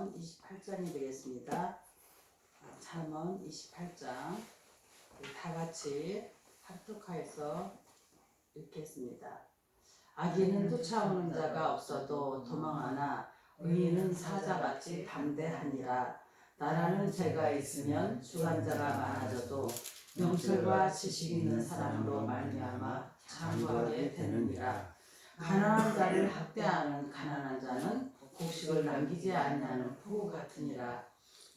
잠언 28장이 되겠습니다. 잠언 28장 다 같이 합독하여서 읽겠습니다. 악인은 쫓아오는 자가 없어도 도망하나 의인은 사자같이 담대하니라. 나라는 죄가 있으면 주관자가 많아져도 명철과 지식 있는 사람으로 말미암아 장구하게 되느니라. 가난한 자를 학대하는 가난한 자는 곡식을 남기지 아니하는 포구 같으니라.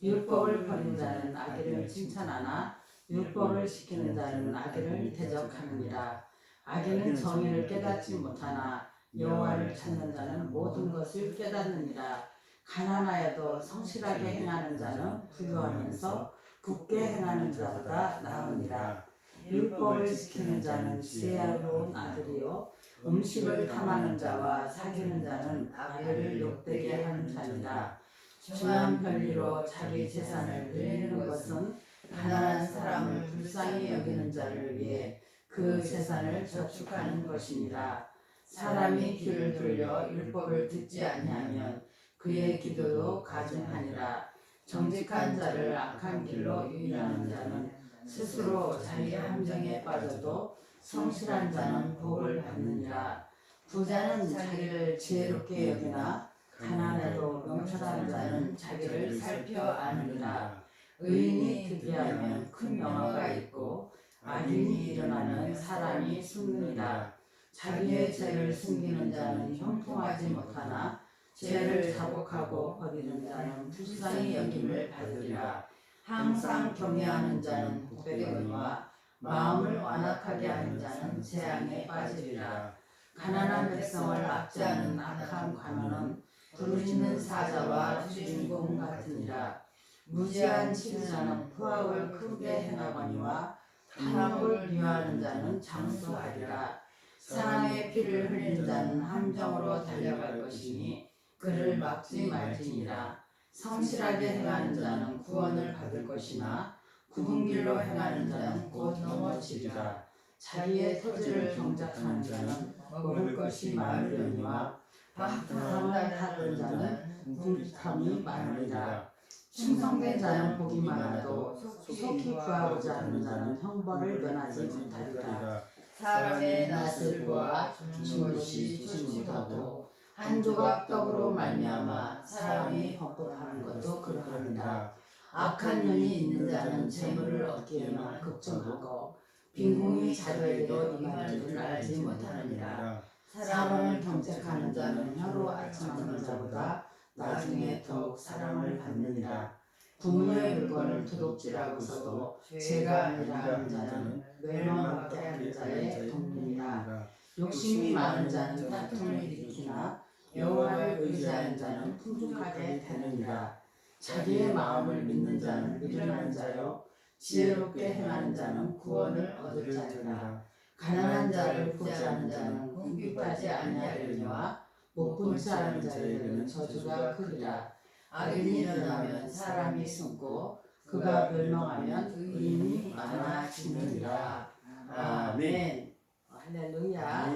율법을 버린 자는 악인을 칭찬하나 율법을 지키는 자는 악인을 대적하느니라. 악인은 정의를 깨닫지 못하나 여호와를 찾는 자는 모든 것을 깨닫느니라. 가난하여도 성실하게 행하는 자는 부유하면서 굳게 행하는 자보다 나으니라. 율법을 지키는 자는 지혜로운 아들이요 음식을 탐하는 자와 사귀는 자는 아내를 욕되게 하는 자니라. 중한 편리로 자기 재산을 늘리는 것은 가난한 사람을 불쌍히 여기는 자를 위해 그 재산을 저축하는 것이니라. 사람이 귀를 돌려 율법을 듣지 아니하면 그의 기도도 가증하니라. 정직한 자를 악한 길로 유인하는 자는 스스로 자기 함정에 빠져도 성실한 자는 복을 받느니라. 부자는 자기를 지혜롭게 여기나 가난해도 명철한 자는 자기를 살펴 아느니라. 의인이 득이하면 큰 영화가 있고 악인이 일어나면 사람이 숨느니라. 자기의 죄를 숨기는 자는 형통하지 못하나 죄를 자복하고 버리는 자는 불쌍히 여김을 받으리라. 항상 경외하는 자는 복되거니와 마음을 완악하게 하는 자는 재앙에 빠지리라. 가난한 백성을 압제하는 악한 관원은 부르짖는 사자와 주인공 같으니라. 무지한 치부자는 포악을 크게 행하거니와 탐욕을 미워하는 자는 장수하리라. 사람의 피를 흘린 자는 함정으로 달려갈 것이니 그를 막지 말지니라. 성실하게 행하는 자는 구원을 받을 것이나 굽은 길로 행하는 자는 곧 넘어지리라. 자기의 토지를 경작하는 자는 먹을 것이 많으려니와 방탕함을 하는 자는 궁핍함이 많으리라. 충성된 자는 복이 많아도 속히 구하고자 하는 자는 형벌을 면하지 못하리라. 사람의 낯을 보아 주는 것이 주지 못하고 한 조각 떡으로 말미암아 사람이 범법하는 것도 그러하니라. 악한 년이 있는 자는 재물을 얻기에만 걱정하고 빈궁이 자녀에게로 임할 줄 알지 못하느니라. 사람을 경책하는 자는 혀로 아첨하는 자보다 나중에 더욱 사랑을 받느니라. 부모의 물건을 도둑질하고서도 죄가 아니라 하는 자는 멸망받게 하는 자의 동물이라. 욕심이 많은 자는 다툼을 일으키나 여호와를 의지하는 자는 풍족하게 되느니라. 자기의 마음을 믿는 자는 미련한 자요 지혜롭게 행하는 자는 구원을 얻을 자니라. 가난한 자를 구제하는 자는 궁핍하지 아니하려니와 못 채 하는 자에게는 저주가 크리라. 악인이 일어나면 사람이 숨고 그가 멸망하면 의인이 많아지느니라. 아멘. 할렐루야.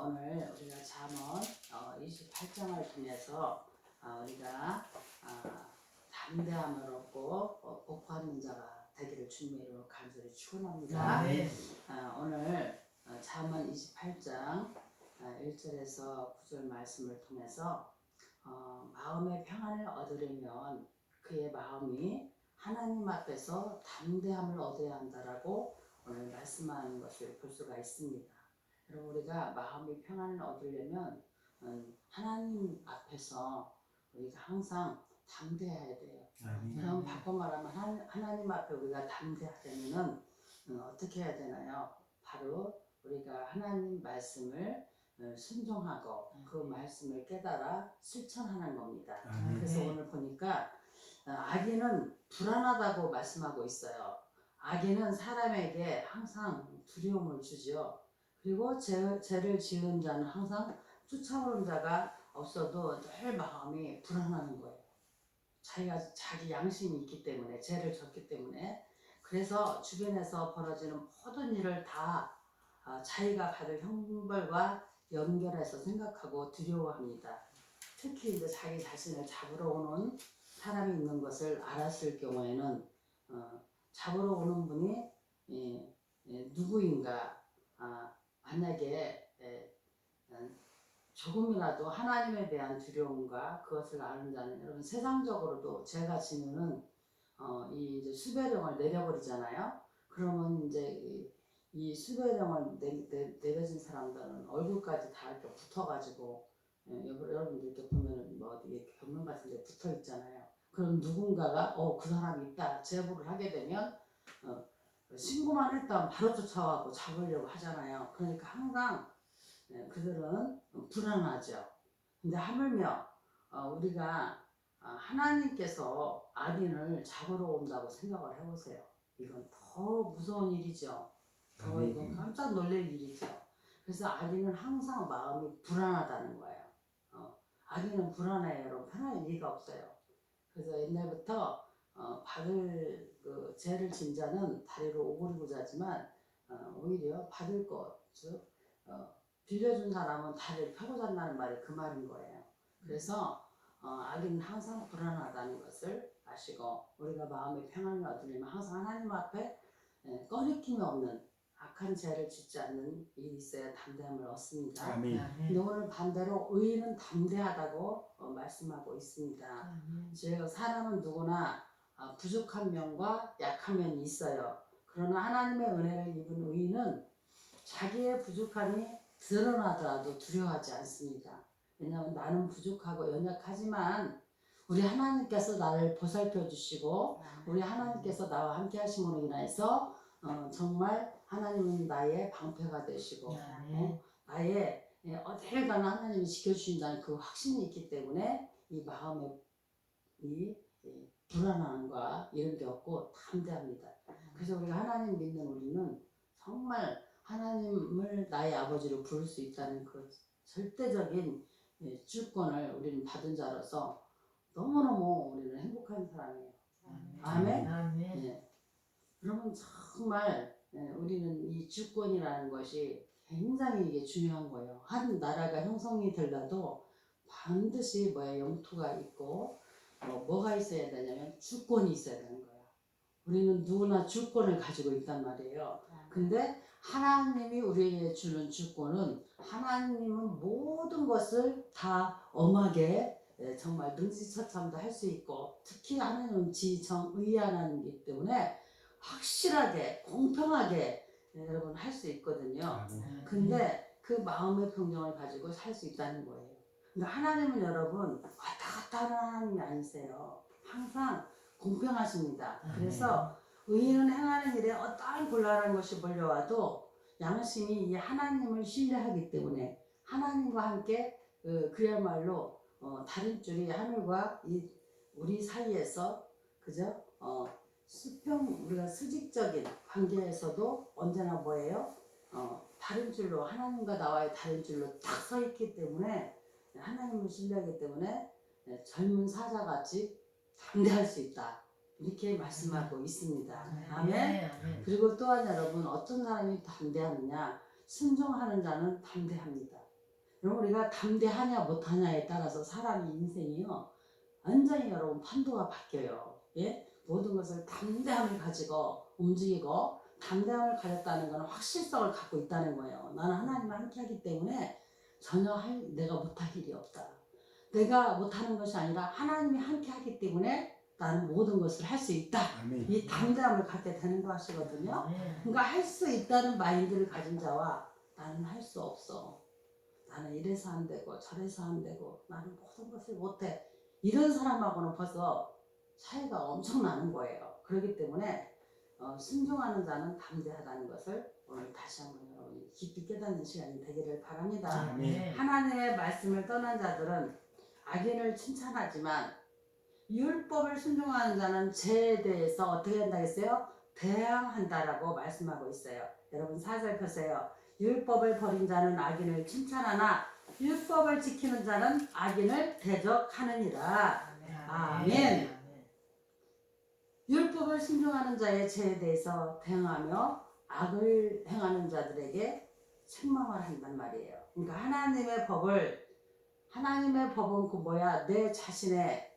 오늘 우리가 잠언 28장을 통해서 우리가 담대함을 얻고 복받는 자가 되기를 주님의 이름으로 간절히 축원합니다. 오늘 잠언 28장 1절에서 9절 말씀을 통해서 마음의 평안을 얻으려면 그의 마음이 하나님 앞에서 담대함을 얻어야 한다라고 오늘 말씀하는 것을 볼 수가 있습니다. 여러분, 우리가 마음의 평안을 얻으려면 하나님 앞에서 우리가 항상 담대해야 돼요. 그럼 바꿔 말하면 하나님 앞에 우리가 담대하려면 어떻게 해야 되나요? 바로 우리가 하나님 말씀을 순종하고 그 말씀을 깨달아 실천하는 겁니다. 그래서 오늘 보니까 악인은 불안하다고 말씀하고 있어요. 악인은 사람에게 항상 두려움을 주죠. 그리고 죄를 지은 자는 항상 쫓아오는 자가 없어도 늘 마음이 불안하는 거예요. 자기 양심이 있기 때문에, 죄를 졌기 때문에. 그래서 주변에서 벌어지는 모든 일을 다 자기가 받을 형벌과 연결해서 생각하고 두려워합니다. 특히 이제 자기 자신을 잡으러 오는 사람이 있는 것을 알았을 경우에는 잡으러 오는 분이 누구인가, 만약에 조금이라도 하나님에 대한 두려움과 그것을 아는 자는, 여러분 세상적으로도 죄가 지면은 이 이제 수배령을 내려버리잖아요. 그러면 이제 이 수배령을 내려진 사람들은 얼굴까지 다 이렇게 붙어가지고, 여러분들 이렇게 보면은 뭐 어디 벽면 같은 데 붙어 있잖아요. 그럼 누군가가 그 사람이 있다 제보를 하게 되면 신고만 했다면 바로 쫓아와서 잡으려고 하잖아요. 그러니까 항상 그들은 불안하죠. 근데 하물며 우리가 하나님께서 악인을 잡으러 온다고 생각을 해보세요. 이건 더 무서운 일이죠. 더 이건 깜짝 놀랄 일이죠. 그래서 악인은 항상 마음이 불안하다는 거예요. 악인은 불안해요. 여러분 편할 리가 없어요. 그래서 옛날부터 받을 그 죄를 진 자는 다리로 오그리고 자지만 오히려 받을 것, 즉 빌려준 사람은 다리를 펴고 잔다는 말이 그 말인 거예요. 그래서 악인은 항상 불안하다는 것을 아시고, 우리가 마음의 평안을 얻으려면 항상 하나님 앞에 꺼리낌이 없는 악한 죄를 짓지 않는 일이 있어야 담대함을 얻습니다. 근데 오늘 반대로 의인은 담대하다고 말씀하고 있습니다. 즉 사람은 누구나 부족한 면과 약한 면이 있어요. 그러나 하나님의 은혜를 입은 의인은 자기의 부족함이 드러나더라도 두려워하지 않습니다. 왜냐하면 나는 부족하고 연약하지만 우리 하나님께서 나를 보살펴 주시고 우리 하나님께서 나와 함께 하심으로 인해서 정말 하나님은 나의 방패가 되시고 나의 어딜 가나 하나님이 지켜주신다는 그 확신이 있기 때문에 이 마음에 이 불안함과 이런 게 없고 담대합니다. 그래서 우리가 하나님 믿는 우리는 정말 하나님을 나의 아버지로 부를 수 있다는 그 절대적인 주권을 우리는 받은 자로서 너무너무 우리는 행복한 사람이에요. 아멘. 네. 그러면 정말 우리는 이 주권이라는 것이 굉장히 이게 중요한 거예요. 한 나라가 형성이 되려도 반드시 영토가 있고 뭐가 있어야 되냐면 주권이 있어야 되는 거예요. 우리는 누구나 주권을 가지고 있단 말이에요. 근데 하나님이 우리에게 주는 주권은, 하나님은 모든 것을 다 엄하게 정말 능지처참도 할 수 있고, 특히 하나님은 지정의 하나님이기 때문에 확실하게 공평하게 여러분 할 수 있거든요. 근데 그 마음의 평정을 가지고 살 수 있다는 거예요. 그러니까 하나님은 여러분 왔다 갔다 하는 하나님이 아니세요. 항상 공평하십니다. 그래서 의인은 행하는 일에 어떠한 곤란한 것이 몰려와도 양심이 이 하나님을 신뢰하기 때문에 하나님과 함께 그야말로 다른 줄이 하늘과 이 우리 사이에서 그죠? 우리가 수직적인 관계에서도 언제나 뭐예요? 다른 줄로, 하나님과 나와의 다른 줄로 딱 서 있기 때문에, 하나님을 신뢰하기 때문에 젊은 사자같이 담대할 수 있다. 이렇게 말씀하고 있습니다. 아멘. 그리고 또한 여러분, 어떤 사람이 담대하느냐? 순종하는 자는 담대합니다. 여러분, 우리가 담대하냐 못하냐에 따라서 사람의 인생이요 완전히 여러분 판도가 바뀌어요. 예? 모든 것을 담대함을 가지고 움직이고, 담대함을 가졌다는 것은 확실성을 갖고 있다는 거예요. 나는 하나님과 함께하기 때문에 전혀 내가 못할 일이 없다. 내가 못하는 것이 아니라 하나님이 함께하기 때문에 나는 모든 것을 할 수 있다. 아멘. 이 담대함을 갖게 되는 것이거든요. 그러니까 할 수 있다는 마인드를 가진 자와 나는 할 수 없어, 나는 이래서 안 되고 저래서 안 되고 나는 모든 것을 못해, 이런 사람하고는 벌써 차이가 엄청 나는 거예요. 그렇기 때문에 순종하는 자는 담대하다는 것을 오늘 다시 한번 여러분이 깊이 깨닫는 시간이 되기를 바랍니다. 하나님의 말씀을 떠난 자들은 악인을 칭찬하지만 율법을 순종하는 자는 죄에 대해서 어떻게 한다 했어요? 대항한다라고 말씀하고 있어요. 여러분 4절 펴세요. 율법을 버린 자는 악인을 칭찬하나 율법을 지키는 자는 악인을 대적하느니라. 아멘. 율법을 순종하는 자의 죄에 대해서 대응하며 악을 행하는 자들에게 책망을 한단 말이에요. 그러니까 하나님의 법을 하나님의 법은 그 뭐야? 내 자신의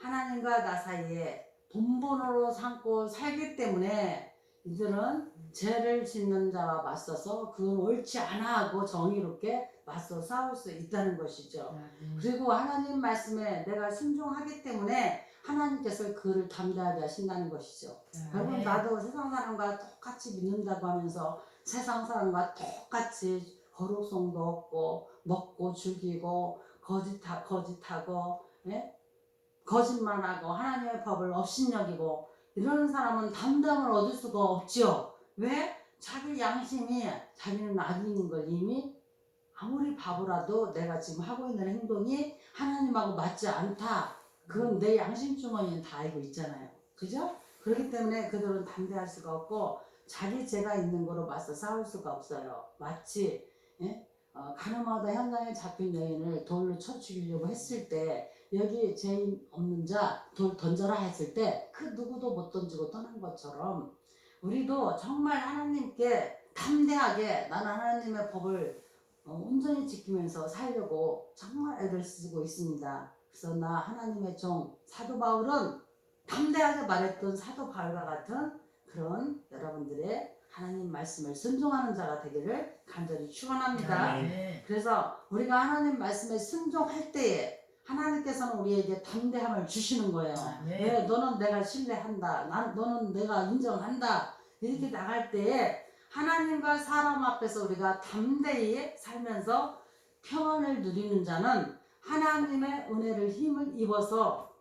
하나님과 나 사이에 본본으로 삼고 살기 때문에 이들은 죄를 짓는 자와 맞서서 그건 옳지 않아 하고 정의롭게 맞서 싸울 수 있다는 것이죠. 그리고 하나님 말씀에 내가 순종하기 때문에 하나님께서 그를 담대하게 하신다는 것이죠. 여러분 나도 세상 사람과 똑같이 믿는다고 하면서 세상 사람과 똑같이 거룩성도 없고 먹고 즐기고 거짓하고 거짓말하고 하나님의 법을 업신여기고 이러는 사람은 담담을 얻을 수가 없죠. 왜? 자기 양심이 자기는 악인인 걸 이미 아무리 바보라도 내가 지금 하고 있는 행동이 하나님하고 맞지 않다. 그건 내 양심 주머니는 다 알고 있잖아요. 그죠? 그렇기 때문에 그들은 담대할 수가 없고 자기 죄가 있는 거로 맞서 싸울 수가 없어요. 마치 가늠하다 현장에 잡힌 여인을 돌로 쳐 죽이려고 했을 때 여기 죄인 없는 자 돌 던져라 했을 때 그 누구도 못 던지고 떠난 것처럼 우리도 정말 하나님께 담대하게 나는 하나님의 법을 온전히 지키면서 살려고 정말 애를 쓰고 있습니다. 그래서 나 하나님의 종 사도 바울은 담대하게 말했던 사도 바울과 같은 그런 여러분들의 하나님 말씀을 순종하는 자가 되기를 간절히 축원합니다. 그래서 우리가 하나님 말씀에 순종할 때에 하나님께서는 우리에게 담대함을 주시는 거예요. 왜? 너는 내가 신뢰한다. 너는 내가 인정한다. 이렇게 나갈 때에 하나님과 사람 앞에서 우리가 담대히 살면서 평안을 누리는 자는 하나님의 은혜를 힘을 입어서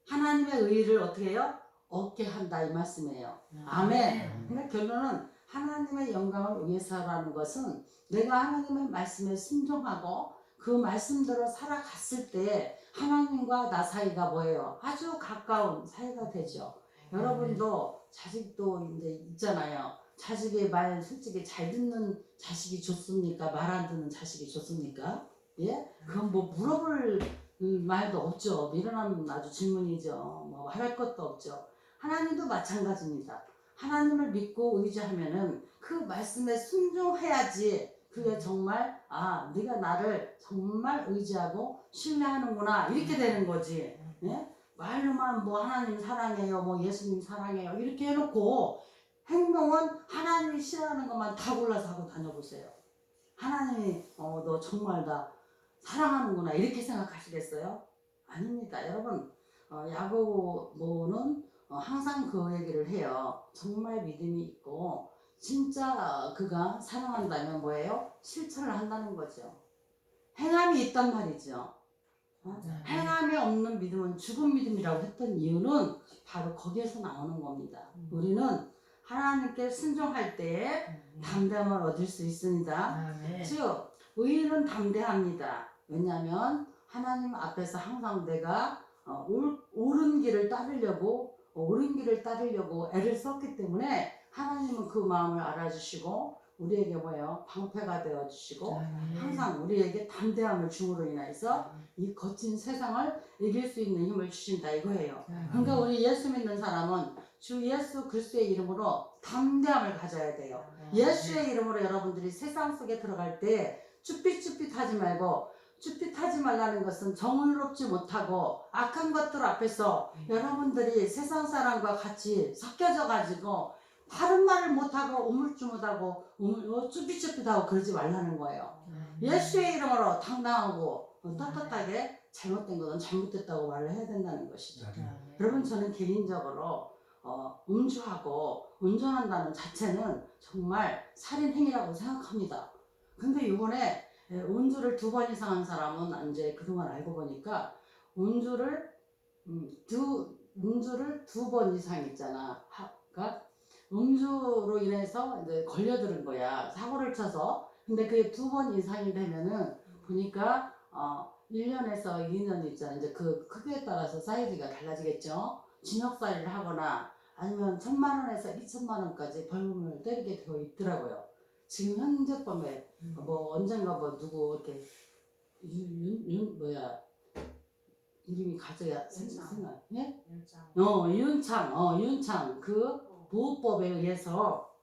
하나님의 의를 어떻게 해요? 얻게 한다 이 말씀이에요. 아멘. 그러니까 결론은 하나님의 영광을 위해서라는 것은 내가 하나님의 말씀에 순종하고 그 말씀대로 살아갔을 때 하나님과 나 사이가 뭐예요? 아주 가까운 사이가 되죠. 여러분도 자식도 이제 있잖아요. 자식의 말 솔직히 잘 듣는 자식이 좋습니까? 말 안 듣는 자식이 좋습니까? 예? 그건 뭐 물어볼 말도 없죠. 미련한 아주 질문이죠. 뭐 말할 것도 없죠. 하나님도 마찬가지입니다. 하나님을 믿고 의지하면은 그 말씀에 순종해야지 그게 정말 네가 나를 정말 의지하고 신뢰하는구나 이렇게 되는 거지. 예? 말로만 뭐 하나님 사랑해요, 뭐 예수님 사랑해요 이렇게 해놓고 행동은 하나님이 싫어하는 것만 다 골라서 하고 다녀보세요. 하나님이 너 정말 나 사랑하는구나 이렇게 생각하시겠어요? 아닙니다. 여러분 야고보는 항상 그 얘기를 해요. 정말 믿음이 있고 진짜 그가 사랑한다면 뭐예요? 실천을 한다는 거죠. 행함이 있단 말이죠. 행함이 없는 믿음은 죽은 믿음이라고 했던 이유는 바로 거기에서 나오는 겁니다. 우리는 하나님께 순종할 때에 담대함을 얻을 수 있습니다. 즉 의인은 담대합니다. 왜냐하면 하나님 앞에서 항상 내가 옳은 길을 따르려고 애를 썼기 때문에 하나님은 그 마음을 알아주시고 우리에게 뭐예요? 방패가 되어주시고 항상 우리에게 담대함을 줌으로 인해서 이 거친 세상을 이길 수 있는 힘을 주신다 이거예요. 그러니까 우리 예수 믿는 사람은 주 예수 그리스도의 이름으로 담대함을 가져야 돼요. 예수의 이름으로 여러분들이 세상 속에 들어갈 때 쭈삣쭈삣하지 말고 쭈삣하지 말라는 것은 정의롭지 못하고 악한 것들 앞에서 여러분들이 세상 사람과 같이 섞여져 가지고 바른 말을 못하고 우물쭈물하고 쭈삣쭈삣하고 그러지 말라는 거예요. 예수의 이름으로 당당하고 떳떳하게 잘못된 것은 잘못됐다고 말을 해야 된다는 것이죠. 여러분 저는 개인적으로 음주하고 운전한다는 자체는 정말 살인행위라고 생각합니다. 근데 이번에 음주를 2번 이상 한 사람은 이제 그동안 알고 보니까 음주를 2번 이상 있잖아. 그러니까 음주로 인해서 이제 걸려드는 거야. 사고를 쳐서. 근데 그게 2번 이상이 되면은 보니까 1년에서 2년 있잖아. 이제 그 크기에 따라서 사이즈가 달라지겠죠. 징역살이를 하거나 아니면 1,000만 원에서 2,000만 원까지 벌금을 때리게 되어 있더라고요. 지금 현재법에 뭐 언젠가 뭐 누구 이렇게 이름이 가져야 생각 예? 윤창 그 보호법에 의해서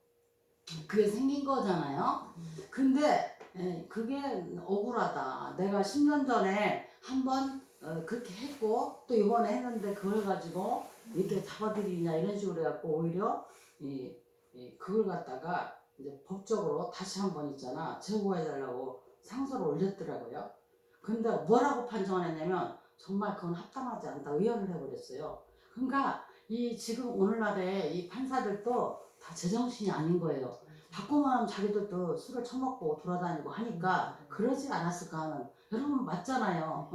그게 생긴 거잖아요. 근데 그게 억울하다. 내가 10년 전에 한번 그렇게 했고 또 이번에 했는데 그걸 가지고 이렇게 잡아들이냐 이런 식으로 해갖고 오히려 그걸 갖다가 이제 법적으로 다시 한번 있잖아 제고해달라고 상소를 올렸더라고요. 근데 뭐라고 판정을 했냐면 정말 그건 합당하지 않다 의원을 해버렸어요. 그러니까 이 지금 오늘날의 이 판사들도 다 제정신이 아닌 거예요. 바꾸만 하면 자기들도 술을 처먹고 돌아다니고 하니까 그러지 않았을까 하는. 여러분 맞잖아요.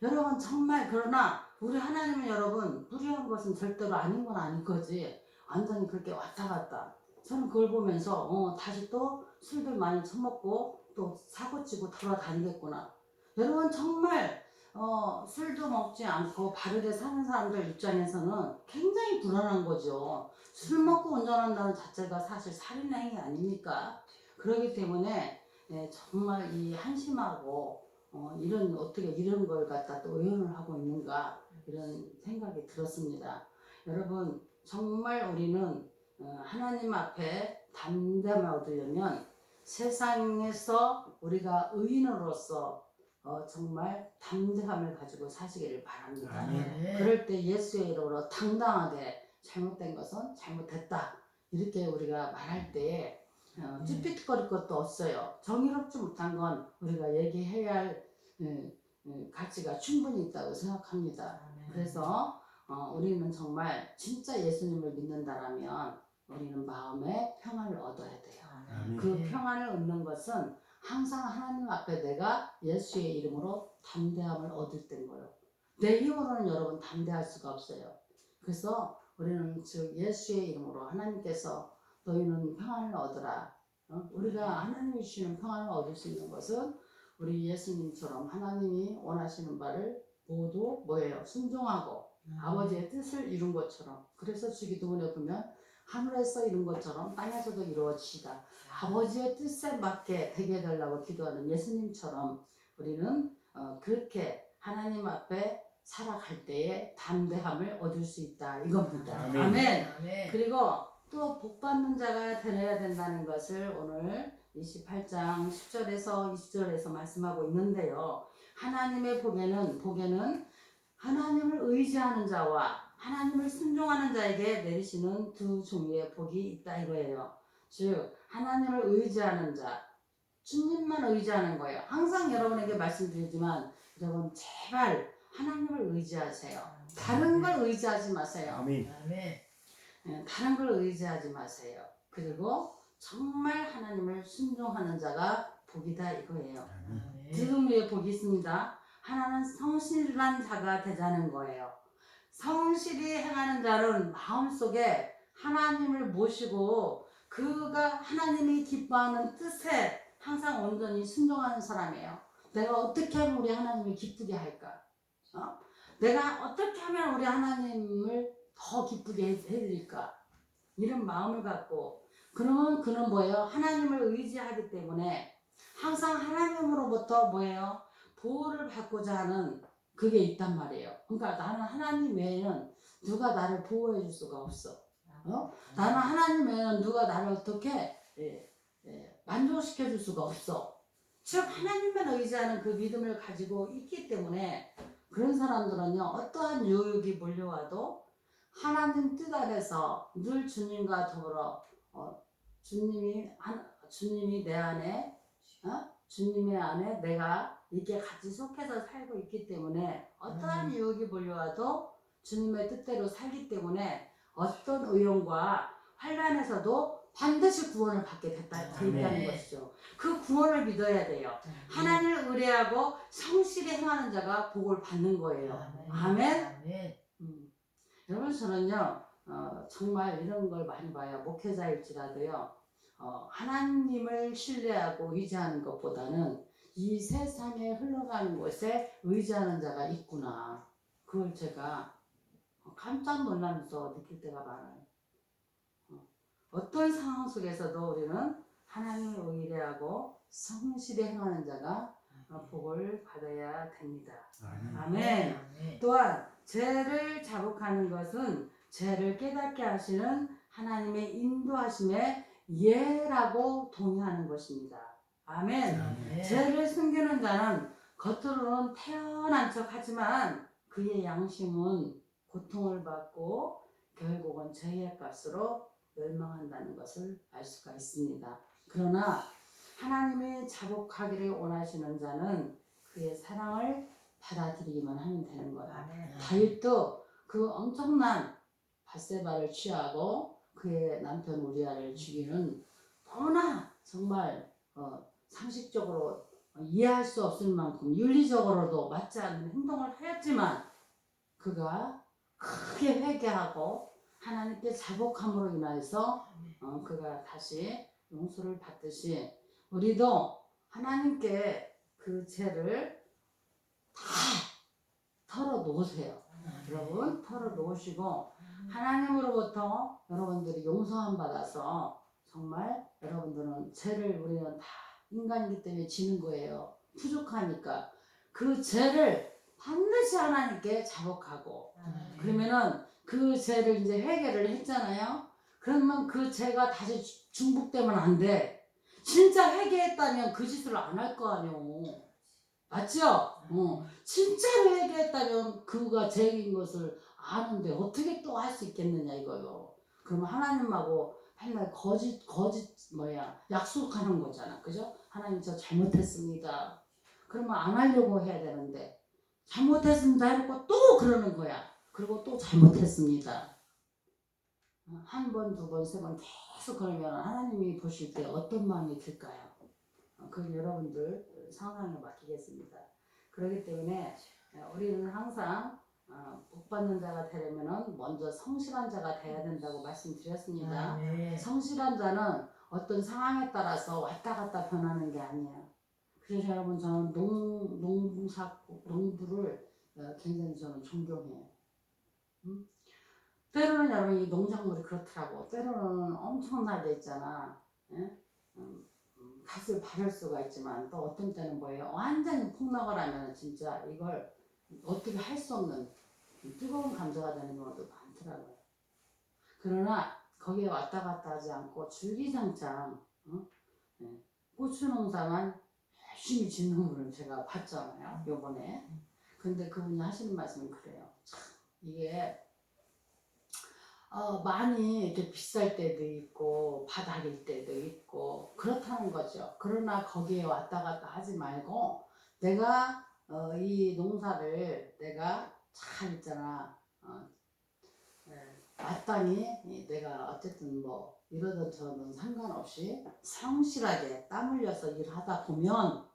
여러분 정말 그러나 우리 하나님은 여러분 무리한 것은 절대로 아닌 건 아닌 거지. 완전히 그렇게 왔다 갔다. 저는 그걸 보면서 다시 또 술들 많이 처먹고 또 사고치고 돌아다니겠구나. 여러분 정말 술도 먹지 않고 바르게 사는 사람들 입장에서는 굉장히 불안한 거죠. 술 먹고 운전한다는 자체가 사실 살인 행위 아닙니까? 그렇기 때문에 정말 이 한심하고 이런 어떻게 이런 걸 갖다 또 의논을 하고 있는가 이런 생각이 들었습니다. 여러분 정말 우리는 하나님 앞에 담대함을 얻으려면 세상에서 우리가 의인으로서 정말 담대함을 가지고 사시기를 바랍니다. 그럴 때 예수의 이름으로 당당하게 잘못된 것은 잘못됐다 이렇게 우리가 말할 때에 쭈삣거릴 것도 없어요. 정의롭지 못한 건 우리가 얘기해야 할 가치가 충분히 있다고 생각합니다. 그래서 우리는 정말 진짜 예수님을 믿는다라면 우리는 마음에 평안을 얻어야 돼요. 그 평안을 얻는 것은 항상 하나님 앞에 내가 예수의 이름으로 담대함을 얻을 때인 거예요. 내 힘으로는 여러분 담대할 수가 없어요. 그래서 우리는 즉 예수의 이름으로 하나님께서 너희는 평안을 얻으라. 우리가 하나님이 주시는 평안을 얻을 수 있는 것은 우리 예수님처럼 하나님이 원하시는 바를 모두 뭐예요? 순종하고 아버지의 뜻을 이룬 것처럼. 그래서 주기도문에 보면 하늘에서 이룬 것처럼 땅에서도 이루어지시다. 아버지의 뜻에 맞게 되게 해달라고 기도하는 예수님처럼 우리는 그렇게 하나님 앞에 살아갈 때에 담대함을 얻을 수 있다 이겁니다. 아멘. 그리고 또 복받는 자가 되어야 된다는 것을 오늘 28장 10절에서 20절에서 말씀하고 있는데요. 하나님의 복에는 하나님을 의지하는 자와 하나님을 순종하는 자에게 내리시는 두 종류의 복이 있다 이거예요. 즉 하나님을 의지하는 자, 주님만 의지하는 거예요. 항상 여러분에게 말씀드리지만 여러분 제발 하나님을 의지하세요. 다른 걸 의지하지 마세요. 아멘. 다른 걸 의지하지 마세요. 그리고 정말 하나님을 순종하는 자가 복이다 이거예요. 두 종류의 복이 있습니다. 하나는 성실한 자가 되자는 거예요. 성실히 행하는 자는 마음속에 하나님을 모시고 그가 하나님이 기뻐하는 뜻에 항상 온전히 순종하는 사람이에요. 내가 어떻게 하면 우리 하나님을 기쁘게 할까? 내가 어떻게 하면 우리 하나님을 더 기쁘게 해드릴까? 이런 마음을 갖고 그러면 그는 뭐예요? 하나님을 의지하기 때문에 항상 하나님으로부터 뭐예요? 보호를 받고자 하는 그게 있단 말이에요. 그러니까 나는 하나님 외에는 누가 나를 보호해 줄 수가 없어. 나는 하나님 외에는 누가 나를 어떻게 만족시켜 줄 수가 없어. 즉 하나님만 의지하는 그 믿음을 가지고 있기 때문에 그런 사람들은요 어떠한 유혹이 몰려와도 하나님 뜻 안에서 늘 주님과 더불어 주님이 내 안에 주님의 안에 내가 이렇게 같이 속해서 살고 있기 때문에 어떠한 유혹이 몰려와도 주님의 뜻대로 살기 때문에 어떤 의용과 환난에서도 반드시 구원을 받게 됐다는 것이죠. 그 구원을 믿어야 돼요. 하나님을 의뢰하고 성실히 행하는 자가 복을 받는 거예요. 아멘. 여러분 저는요 정말 이런 걸 많이 봐요. 목회자일지라도요 하나님을 신뢰하고 의지하는 것보다는 이 세상에 흘러가는 곳에 의지하는 자가 있구나. 그걸 제가 깜짝 놀라면서 느낄 때가 많아요. 어떤 상황 속에서도 우리는 하나님을 의뢰하고 성실히 행하는 자가 복을 받아야 됩니다. 아멘. 또한 죄를 자복하는 것은 죄를 깨닫게 하시는 하나님의 인도하심에 예라고 동의하는 것입니다. 아멘. 죄를 숨기는 자는 겉으로는 태연한 척 하지만 그의 양심은 고통을 받고 결국은 죄의 값으로 멸망한다는 것을 알 수가 있습니다. 그러나 하나님이 자복하기를 원하시는 자는 그의 사랑을 받아들이기만 하면 되는 거야. 다윗도 그 엄청난 밧세바를 취하고 그의 남편 우리아를 죽이는 너무나 정말 상식적으로 이해할 수 없을 만큼 윤리적으로도 맞지 않는 행동을 하였지만 그가 크게 회개하고 하나님께 자복함으로 인하여서 그가 다시 용서를 받듯이 우리도 하나님께 그 죄를 다 털어놓으세요. 여러분 털어놓으시고 하나님으로부터 여러분들이 용서함 받아서 정말 여러분들은 죄를 우리는 다 인간이기 때문에 지는 거예요. 부족하니까 그 죄를 반드시 하나님께 자복하고 그러면은 그 죄를 이제 회개를 했잖아요. 그러면 그 죄가 다시 중복되면 안 돼. 진짜 회개했다면 그 짓을 안 할 거 아니오. 맞죠? 진짜로 회개했다면 그가 죄인 것을 아는데 어떻게 또 할 수 있겠느냐 이거요. 그러면 하나님하고 맨날 거짓 약속하는 거잖아. 그죠? 하나님 저 잘못했습니다. 그러면 안 하려고 해야 되는데 잘못했습니다 해놓고 또 그러는 거야. 그리고 또 잘못했습니다. 한 번, 두 번, 세 번 계속 그러면 하나님이 보실 때 어떤 마음이 들까요? 그건 여러분들 상상에 맡기겠습니다. 그렇기 때문에 우리는 항상 복 받는 자가 되려면 먼저 성실한 자가 돼야 된다고 말씀드렸습니다. 성실한 자는 어떤 상황에 따라서 왔다 갔다 변하는 게 아니에요. 그래서 여러분 저는 농부를 굉장히 저는 존경해요. 때로는 여러분 이 농작물이 그렇더라고. 때로는 엄청나게 있잖아. 예? 값을 바를 수가 있지만 또 어떤 때는 뭐예요? 완전히 폭락을 하면 진짜 이걸 어떻게 할 수 없는 뜨거운 감자가 되는 경우도 많더라고요. 그러나 거기에 왔다 갔다 하지 않고 줄기장창 고추 농사만 열심히 짓는 분을 제가 봤잖아요. 요번에. 근데 그분이 하시는 말씀은 그래요. 참 이게 많이 이렇게 비쌀 때도 있고 바닥일 때도 있고 그렇다는 거죠. 그러나 거기에 왔다 갔다 하지 말고 내가 이 농사를 내가 잘 있잖아. 마땅히 내가 어쨌든 뭐 이러던 저러던 상관없이 성실하게 땀 흘려서 일하다 보면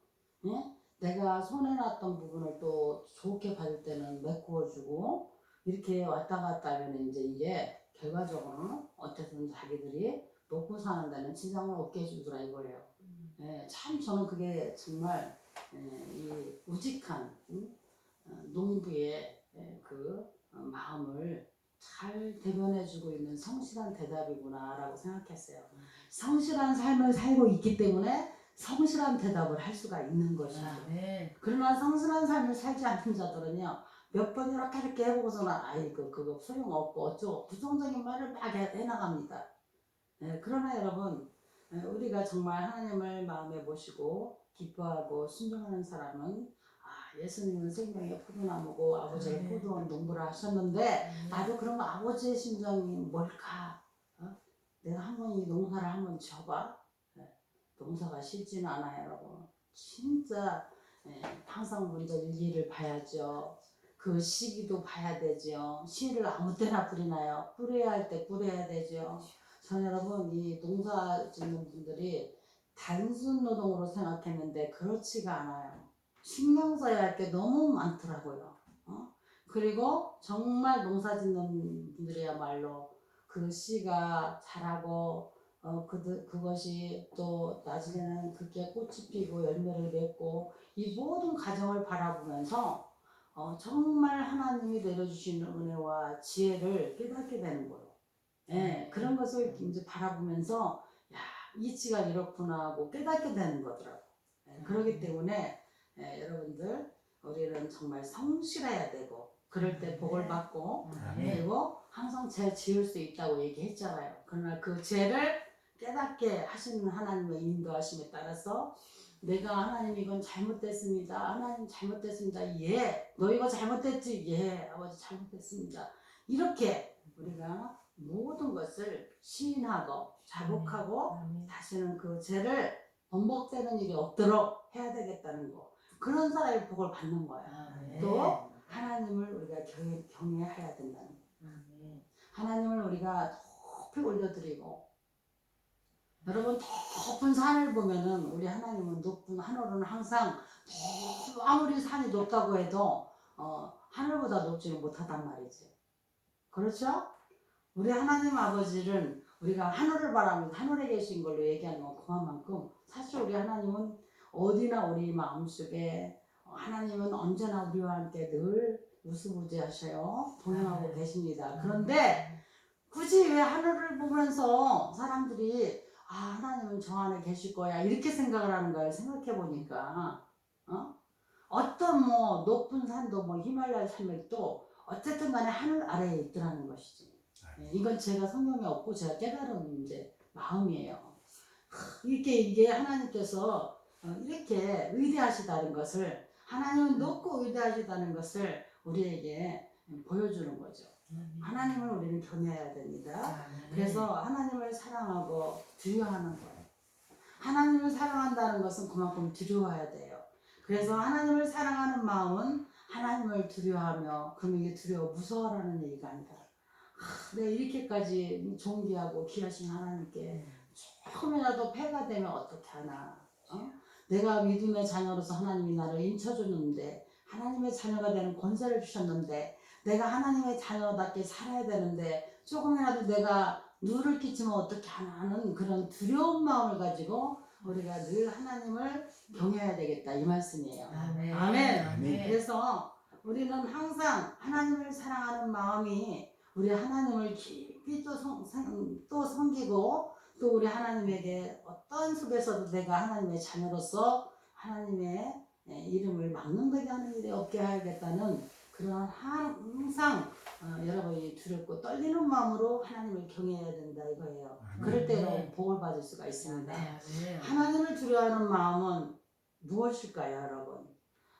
내가 손해났던 부분을 또 좋게 받을 때는 메꾸어주고 이렇게 왔다 갔다 하면 이제 이게 결과적으로는 어쨌든 자기들이 먹고 사는 데는 지장을 없게 해주더라 이거예요. 참 저는 그게 정말 이 우직한 농부의 그 마음을 잘 대변해주고 있는 성실한 대답이구나 라고 생각했어요. 성실한 삶을 살고 있기 때문에 성실한 대답을 할 수가 있는 것이죠. 그러나 성실한 삶을 살지 않는 자들은요 몇 번 이렇게 해보고서는 아이고 그거 소용없고 어쩌고 부정적인 말을 막 해나갑니다. 그러나 여러분 우리가 정말 하나님을 마음에 모시고 기뻐하고 순종하는 사람은 예수님은 생명의 포도나무고 아버지의 포도원 농부라 하셨는데 나도 그런 거 아버지의 심정이 뭘까? 내가 한번 이 농사를 한번 지어봐. 농사가 쉽지는 않아요 여러분. 진짜 항상 먼저 일기를 봐야죠. 그 시기도 봐야 되죠. 씨를 아무 때나 뿌리나요? 뿌려야 할 때 뿌려야 되죠. 전 여러분 이 농사 짓는 분들이 단순 노동으로 생각했는데 그렇지가 않아요. 신경 써야 할 게 너무 많더라고요. 그리고 정말 농사 짓는 분들이야말로 그 씨가 자라고 그것이 또 나중에는 그게 꽃이 피고 열매를 맺고 이 모든 과정을 바라보면서 정말 하나님이 내려주시는 은혜와 지혜를 깨닫게 되는 거예요. 그런 것을 이제 바라보면서 야 이치가 이렇구나 하고 깨닫게 되는 거더라고요. 그렇기 때문에 여러분들 우리는 정말 성실해야 되고 그럴 때 복을 받고 그리고 항상 죄 지을 수 있다고 얘기했잖아요. 그러나 그 죄를 깨닫게 하시는 하나님의 인도하심에 따라서 내가 하나님 이건 잘못됐습니다. 하나님 잘못됐습니다. 예. 너 이거 잘못됐지? 예. 아버지 잘못됐습니다. 이렇게 우리가 모든 것을 시인하고 자복하고 다시는 그 죄를 번복되는 일이 없도록 해야 되겠다는 거. 그런 사람이 복을 받는 거야. 또 하나님을 우리가 경외해야 된다는 거. 하나님을 우리가 높이 올려드리고, 여러분 높은 산을 보면은 우리 하나님은 높은 하늘은 항상 아무리 산이 높다고 해도 하늘보다 높지는 못하단 말이지. 그렇죠? 우리 하나님 아버지는 우리가 하늘을 바라면서 하늘에 계신 걸로 얘기하는 건 그만큼 사실 우리 하나님은 어디나 우리 마음속에 하나님은 언제나 우리와 함께 늘 우수부지하셔요. 동행하고 계십니다. 그런데 굳이 왜 하늘을 보면서 사람들이 하나님은 저 안에 계실 거야 이렇게 생각을 하는 걸 생각해 보니까 어떤 뭐 높은 산도 뭐 히말라야 산맥도 어쨌든 간에 하늘 아래에 있더라는 것이지. 이건 제가 성경에 없고 제가 깨달은 이제 마음이에요. 이게 하나님께서 이렇게 위대하시다는 것을, 하나님은 높고 위대하시다는 것을 우리에게 보여주는 거죠. 하나님을 우리는 경외해야 됩니다. 그래서 하나님을 사랑하고 두려워하는 거예요. 하나님을 사랑한다는 것은 그만큼 두려워해야 돼요. 그래서 하나님을 사랑하는 마음은 하나님을 두려워하며, 그러면 이게 두려워 무서워라는 얘기가 아니라 내가 이렇게까지 존귀하고 귀하신 하나님께 조금이라도 폐가 되면 어떻게 하나. 내가 믿음의 자녀로서 하나님이 나를 인쳐줬는데, 하나님의 자녀가 되는 권세를 주셨는데, 내가 하나님의 자녀답게 살아야 되는데 조금이라도 내가 누를 끼치면 어떻게 하나 하는 그런 두려운 마음을 가지고 우리가 늘 하나님을 경외해야 되겠다 이 말씀이에요. 아멘. 아멘. 그래서 우리는 항상 하나님을 사랑하는 마음이 우리 하나님을 깊이 또 섬기고, 또 우리 하나님에게 어떤 속에서도 내가 하나님의 자녀로서 하나님의 이름을 막론하게 하는 일이 없게 하겠다는 그런 항상 여러분이 두렵고 떨리는 마음으로 하나님을 경외해야 된다 이거예요. 그럴 때 여러분 복을 받을 수가 있습니다. 하나님을 두려워하는 마음은 무엇일까요, 여러분?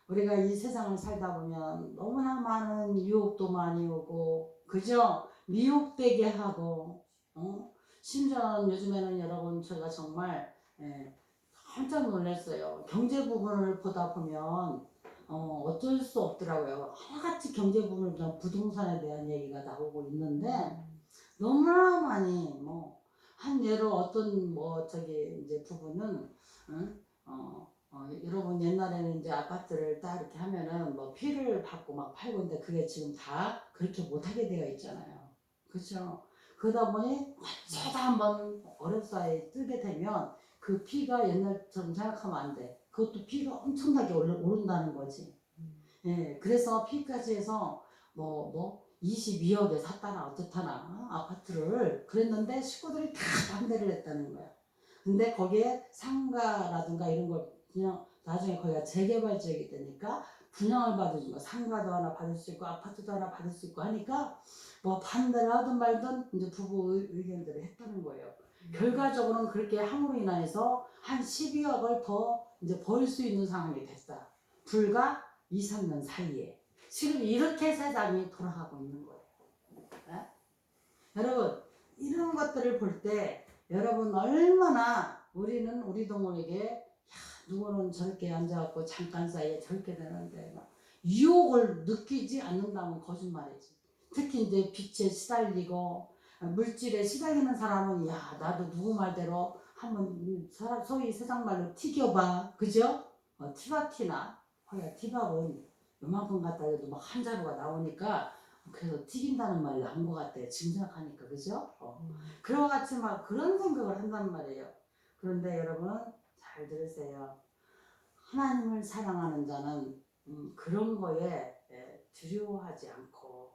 우리가 이 세상을 살다 보면 너무나 많은 유혹도 많이 오고, 그죠? 미혹되게 하고, 심지어 요즘에는 여러분 제가 정말 깜짝 놀랐어요. 경제 부분을 보다 보면 어쩔 수 없더라고요. 하나같이 경제 부분을 그냥 부동산에 대한 얘기가 나오고 있는데 너무나 많이 한 예로 어떤 이제 부분은 여러분 옛날에는 이제 아파트를 딱 이렇게 하면은 피를 받고 막 팔고 있는데 그게 지금 다 그렇게 못하게 되어 있잖아요. 그렇죠? 그러다 보니 어쩌다 한번 어렵사에 뜨게 되면 그 피가 옛날처럼 생각하면 안 돼. 그것도 피가 엄청나게 오른다는 거지. 예, 그래서 피까지 해서 22억에 샀다나 어떻다나 아파트를 그랬는데 식구들이 다 반대를 했다는 거야. 근데 거기에 상가라든가 이런 걸 그냥 나중에 거기가 재개발 지역이 되니까 분양을 받아준 거, 상가도 하나 받을 수 있고 아파트도 하나 받을 수 있고 하니까 반대를 하든 말든 이제 부부 의견들을 했다는 거예요. 결과적으로는 그렇게 함으로 인해서 한 12억을 더 이제 벌 수 있는 상황이 됐다. 불과 2, 3년 사이에. 지금 이렇게 세상이 돌아가고 있는 거예요. 네? 여러분, 이런 것들을 볼 때 여러분 얼마나 우리는 우리 동물에게 누구는 저렇게 앉아갖고 잠깐 사이에 저렇게 되는데 유혹을 느끼지 않는다면 거짓말이지. 특히 이제 빛에 시달리고 물질에 시달리는 사람은 나도 누구 말대로 한번 소위 세상 말로 튀겨봐. 그죠? 티바티나 티밥은 요만큼 갖다 해도 막 한 자루가 나오니까 그래서 튀긴다는 말이 나온 것 같아요. 지금 생각하니까. 그죠? 그와 같이 막 그런 생각을 한단 말이에요. 그런데 여러분 잘 들으세요. 하나님을 사랑하는 자는 그런 거에 두려워하지 않고,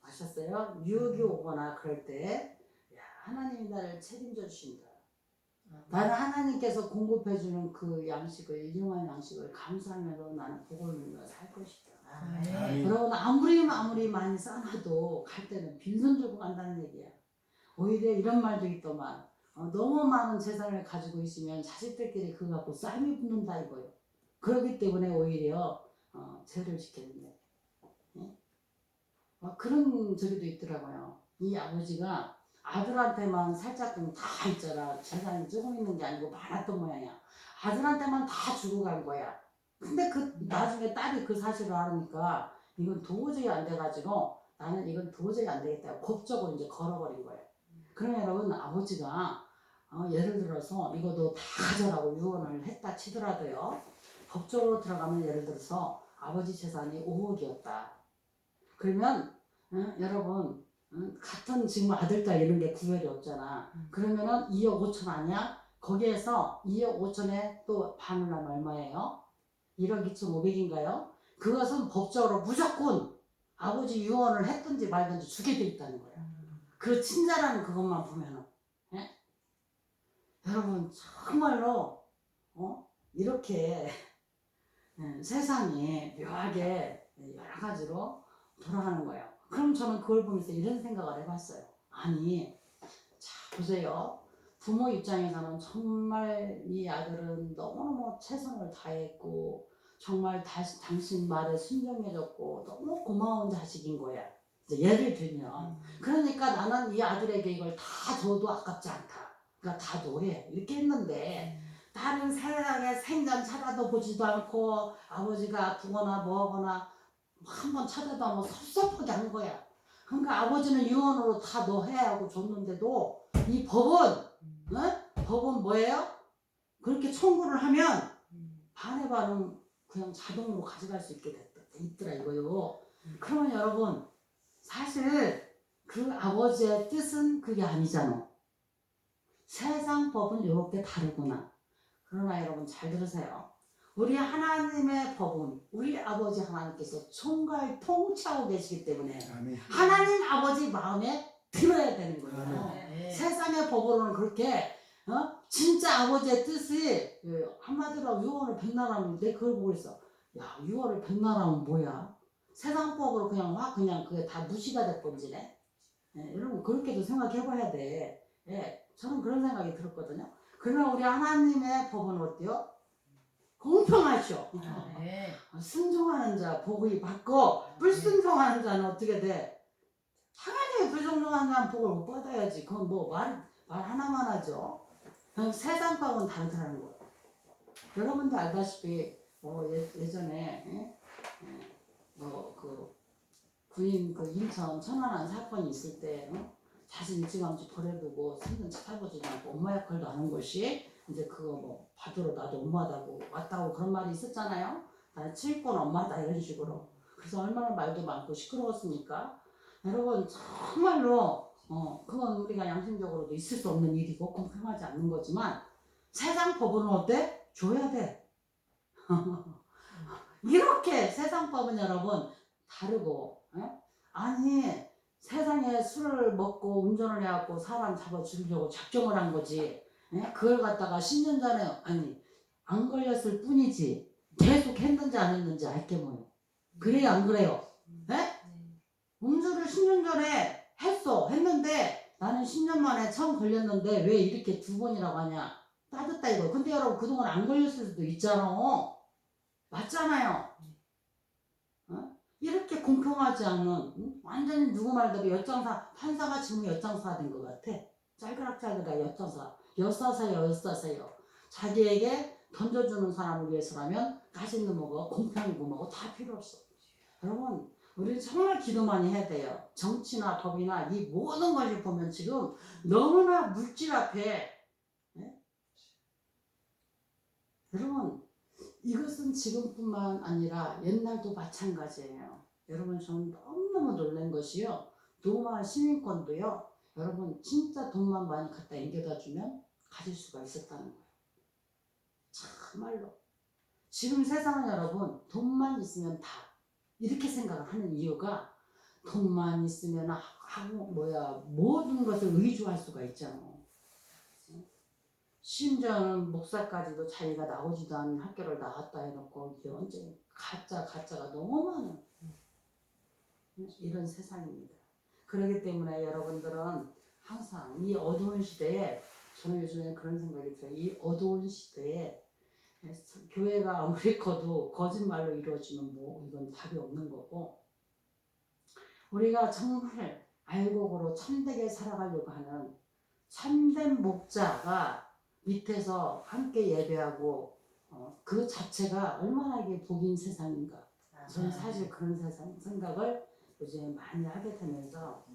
아셨어요? 유혹이 오거나 그럴 때 하나님이 나를 책임져 주신다. 나는 하나님께서 공급해주는 그 양식을, 일용한 양식을 감사하면서 나는 복을 누리며 살 것이다. 여러분 아무리 많이 쌓아도 갈 때는 빈손 들고 간다는 얘기야. 오히려 이런 말도 있더만 너무 많은 재산을 가지고 있으면 자식들끼리 그거 갖고 싸움이 붙는다 이거예요. 그렇기 때문에 오히려 죄를 짓게 된다. 예? 그런 저기도 있더라고요. 이 아버지가 아들한테만 살짝금 다 있잖아. 재산이 조금 있는 게 아니고 많았던 모양이야. 아들한테만 다 주고 간 거야. 근데 그 나중에 딸이 그 사실을 알으니까 이건 도저히 안 돼가지고 나는 이건 도저히 안 되겠다. 법적으로 이제 걸어버린 거예요. 그러면 여러분 아버지가 예를 들어서 이것도 다 가져라고 유언을 했다 치더라도요. 법적으로 들어가면 예를 들어서 아버지 재산이 5억이었다. 그러면 여러분 같은 지금 아들딸 이런 게 구별이 없잖아. 그러면은 2억 5천 아니야? 거기에서 2억 5천에 또 반을 하면 얼마예요? 1억 2,500인가요? 그것은 법적으로 무조건 아버지 유언을 했든지 말든지 주게 돼 있다는 거야. 그 친자라는 그것만 보면은. 예? 여러분 정말로 이렇게 세상이 묘하게 여러 가지로 돌아가는 거예요. 그럼 저는 그걸 보면서 이런 생각을 해봤어요. 아니, 자 보세요. 부모 입장에서는 정말 이 아들은 너무너무 최선을 다했고 정말 당신 말에 순종해줬고 너무 고마운 자식인 거야. 이제 예를 들면 그러니까 나는 이 아들에게 이걸 다 줘도 아깝지 않다. 그러니까 다 노래 이렇게 했는데 다른 세상에 생전 찾아도 보지도 않고 아버지가 아프거나 뭐하거나 한번 찾아도 뭐 섭섭하게 한 거야. 그러니까 아버지는 유언으로 다 너 해야 하고 줬는데도 이 법은 법은 뭐예요? 그렇게 청구를 하면 반의 반은 그냥 자동으로 가져갈 수 있게 있더라 이거요. 그러면 여러분 사실 그 아버지의 뜻은 그게 아니잖아. 세상 법은 이렇게 다르구나. 그러나 여러분 잘 들으세요. 우리 하나님의 법은 우리 아버지 하나님께서 총괄 통치하고 계시기 때문에 하나님 아버지 마음에 들어야 되는 거예요. 세상의 법으로는 그렇게 진짜 아버지의 뜻이 한마디로 유언을 백날하면 내 그걸 보고 있어. 야 유언을 백날하면 뭐야? 세상 법으로 그냥 그냥 그게 다 무시가 될 뻔지네. 여러분 그렇게도 생각해봐야 돼. 저는 그런 생각이 들었거든요. 그러나 우리 하나님의 법은 어때요? 공평하죠. 순종하는 자 복을 받고 불순종하는 자는 어떻게 돼? 하나님의 불순종하는 자는 복을 못 받아야지. 그건 뭐 말 하나만 하죠. 세상 법은 다르다는 거예요. 여러분도 알다시피 예전에 그 군인 그 인천 천안함 사건이 있을 때 자신 일찌감치 버려두고 생전 찾아보지도 않고 엄마 역할도 하는 것이 이제 그거 뭐 받으러 나도 엄마다고 왔다고 그런 말이 있었잖아요. 나는 칠권 엄마다 이런 식으로. 그래서 얼마나 말도 많고 시끄러웠습니까? 여러분 정말로 그건 우리가 양심적으로도 있을 수 없는 일이고 공평하지 않는 거지만 세상 법은 어때? 줘야 돼. 이렇게 세상 법은 여러분 다르고 아니 세상에 술을 먹고 운전을 해갖고 사람 잡아 죽이려고 작정을 한 거지. 그걸 갖다가 10년 전에 아니 안 걸렸을 뿐이지 계속 했는지 안 했는지 알게 뭐요. 그래요 안 그래요? 음주를 10년 전에 했는데 나는 10년 만에 처음 걸렸는데 왜 이렇게 두 번이라고 하냐. 따졌다 이거. 근데 여러분 그동안 안 걸렸을 수도 있잖아. 맞잖아요. 이렇게 공평하지 않은 완전히 누구 말대로 엿장사 판사가 지금 엿장사가 된 것 같아. 짤그락짤그락 엿장사 엿사세요. 자기에게 던져주는 사람을 위해서라면 가시는 뭐고 공평이고 뭐고 다 필요 없어. 여러분 우리는 정말 기도 많이 해야 돼요. 정치나 법이나 이 모든 것을 보면 지금 너무나 물질 앞에 여러분 이것은 지금뿐만 아니라 옛날도 마찬가지예요. 여러분 저는 너무너무 놀란 것이요. 로마 시민권도요. 여러분 진짜 돈만 많이 갖다 앵겨다 주면 가질 수가 있었다는 거예요. 참말로. 지금 세상은 여러분 돈만 있으면 다 이렇게 생각을 하는 이유가 돈만 있으면 모든 것을 의존할 수가 있잖아. 심지어는 목사까지도 자기가 나오지도 않은 학교를 나갔다 해놓고 이게 언제 가짜가 너무 많은 이런 세상입니다. 그렇기 때문에 여러분들은 항상 이 어두운 시대에 저는 요즘에 그런 생각이 들어요. 이 어두운 시대에 교회가 아무리 커도 거짓말로 이루어지면 뭐 이건 답이 없는 거고, 우리가 정말 알곡으로 참되게 살아가려고 하는 참된 목자가 밑에서 함께 예배하고 그 자체가 얼마나 이게 복인 세상인가. 저는 사실 그런 생각을 요즘에 많이 하게 되면서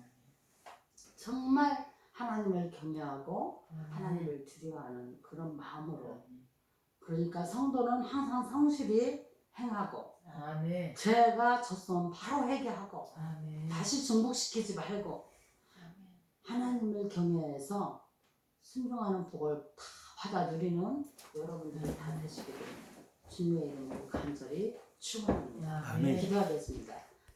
정말 하나님을 경외하고 하나님을 두려워하는 그런 마음으로, 그러니까 성도는 항상 성실히 행하고 죄가 졌으면 바로 회개하고 다시 중복시키지 말고 하나님을 경외해서 순종하는 복을 다 받아 누리는 여러분들이 다 되시기를 주님의 이름으로 간절히 축원합니다. 아멘. 기도하겠습니다.